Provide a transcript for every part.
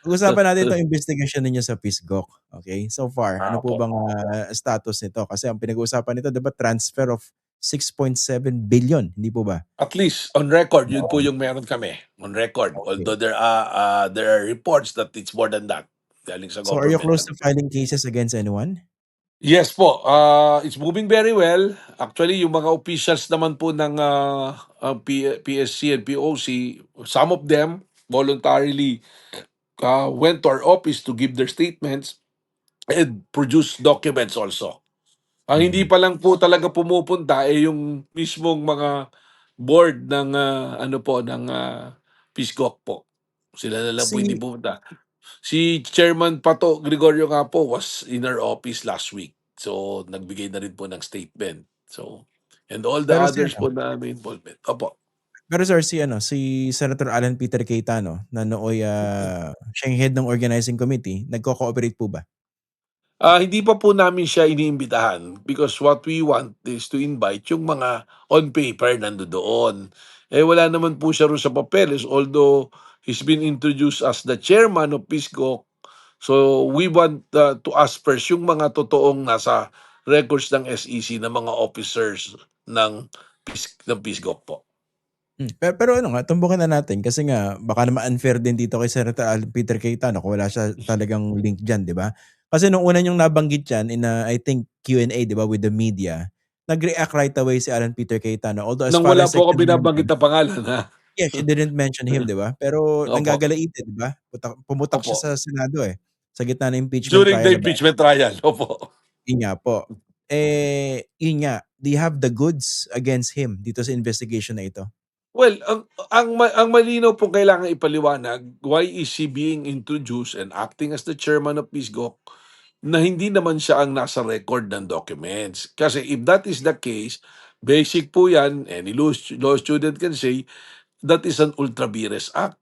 Pag-usapan natin 'tong investigasyon ninyo sa PhilGok, okey? So far, ano po Opo. bang, status nito? Kasi ang pinag-uusapan nito 'di ba transfer of 6.7 billion, hindi po ba? At least on record, yun po Oo, yung meron kami, on record. okey. Although there are reports that it's more than that, galing sa So are you government, close ano to po. filing cases against anyone? Yes po, it's moving very well. Actually, yung mga officials naman po ng, PSC and POC, some of them voluntarily, went to our office to give their statements and produce documents also. Ang hindi Mm. pa lang po talaga pumupunta, yung mismong mga board ng, ano po, ng, PhilGok po. Sila na lang po hindi Si pumunta. Si Chairman Pato Gregorio nga po was in our office last week. So, nagbigay na rin po ng statement. So, and all the pero si others ano po na may involvement. Opo. pero sir, si ano, si Senator Alan Peter Cayetano na nooy, siya yung head ng organizing committee, nagko-cooperate po ba? Hindi pa po namin siya iniimbitahan because what we want is to invite yung mga on paper nandoon. Wala naman po siya roon sa papeles although he's been introduced as the chairman of PhilGok. So we want to ask first yung mga totoong nasa records ng SEC na mga officers ng ng PhilGok po. Pero ano nga, tumbukin na natin kasi nga baka naman unfair din dito kay Senator Alan Peter Cayetano kung wala siya talagang link diyan, 'di ba? Kasi nung una niyong nabanggit diyan in I think Q&A, 'di ba, with the media, nag-react right away si Alan Peter Cayetano. Although as Nang far wala as I po ako can binabanggit remember, na pangalan, ha? yeah, she didn't mention him, 'di ba? Pero Opo, nanggagalaite, 'di ba? Pumutak siya opo. sa Senado, eh, sa gitna ng impeachment During the trial about impeachment trial, opo. yun nga po. Yun nga, do you have the goods against him dito sa investigation na ito? Well, ang malinaw po kailangang ipaliwanag, why is he being introduced and acting as the chairman of PhilGok na hindi naman siya ang nasa record ng documents. Kasi if that is the case, basic po yan, any law student can say, that is an ultra vires act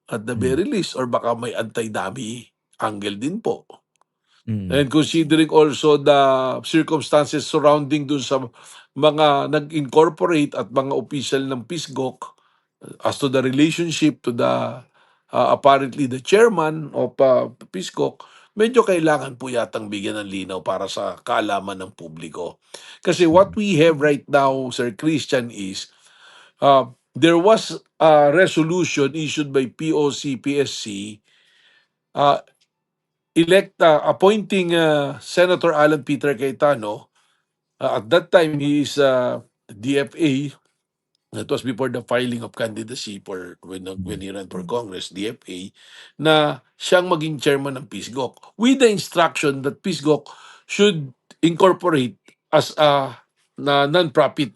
at the Hmm, very least or baka may anti-dummy angle din po. mm, And considering also the circumstances surrounding dun sa mga nag-incorporate at mga official ng PhilGok as to the relationship to the apparently the chairman of PhilGok, medyo kailangan po yatang bigyan ng linaw para sa kaalaman ng publiko. Kasi what mm, we have right now, Sir Christian, is there was a resolution issued by POC, PSC, uh, appointing Senator Alan Peter Cayetano. At that time, he is DFA. That was before the filing of candidacy for when mm, he ran for Congress, DFA, na siyang maging chairman ng PhilGok with the instruction that PhilGok should incorporate as a non-profit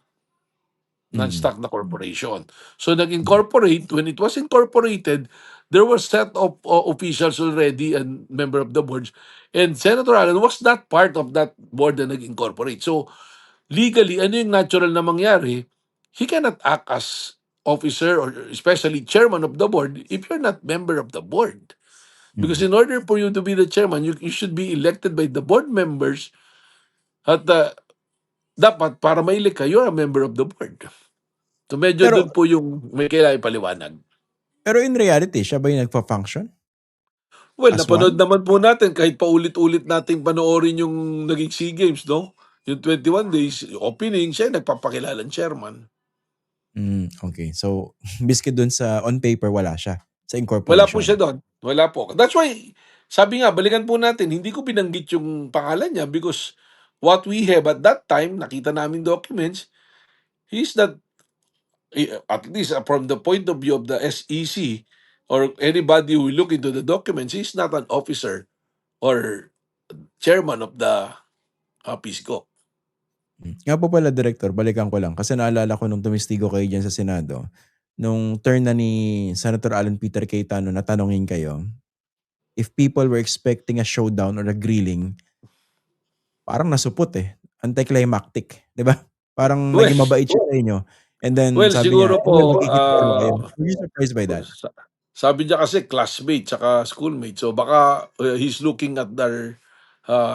mm, non-stock na corporation. So nag-incorporate, when it was incorporated, there were set of officials already and member of the boards. And Senator Allen was not part of that board na nag-incorporate. So legally, ano yung natural na mangyari? He cannot act as officer or especially chairman of the board if you're not member of the board. Because mm. in order for you to be the chairman, you should be elected by the board members at dapat para ma-elect ka, you're a member of the board. So medyo Pero dun po yung may kailangang ipaliwanag. pero in reality, siya ba yung nagfa-function Well, as napanood one? naman po natin kahit paulit-ulit nating panoorin yung naging SEA Games, no? Yung 21 days, opening, siya yung nagpapakilalang chairman. Okey. So, miski dun sa on paper wala siya, sa Wala po siya incorporation? doon, wala po. That's why, sabi nga, balikan po natin, hindi ko binanggit yung pangalan niya because what we have at that time, nakita namin documents, he's not, at least from the point of view of the SEC or anybody who will look into the documents, he's not an officer or chairman of the PhilGok. Nga po pala Director, balikan ko lang kasi naalala ko nung tumistigo kayo diyan sa Senado, nung turn na ni Senator Alan Peter Cayetano na tanungin kayo, if people were expecting a showdown or a grilling, parang nasupot, eh, anticlimactic, 'di ba? Parang Well, naging mabait siya sa inyo and then sabi niya, siguro "Anyway, po, magkikita na kayo." Were you surprised by that? sabi niya kasi classmate tsaka schoolmate. So baka he's looking at their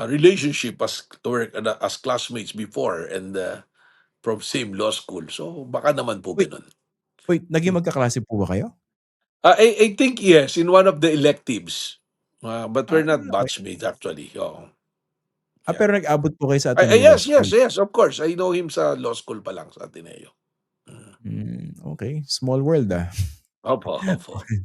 relationship as to work as classmates before and from same law school. So baka naman po Wait, ganun. naging magkaklase po ba kayo? I think yes, in one of the electives. But we're not Okey. batchmates actually, oo. Pero Yeah. nag-abot po kayo sa Ay, Ateneo Law yes, yes, School? yes, of course. I know him sa law school pa lang sa Ateneo. Mm. Okey. Small world, ah. Opo, opo. Okey.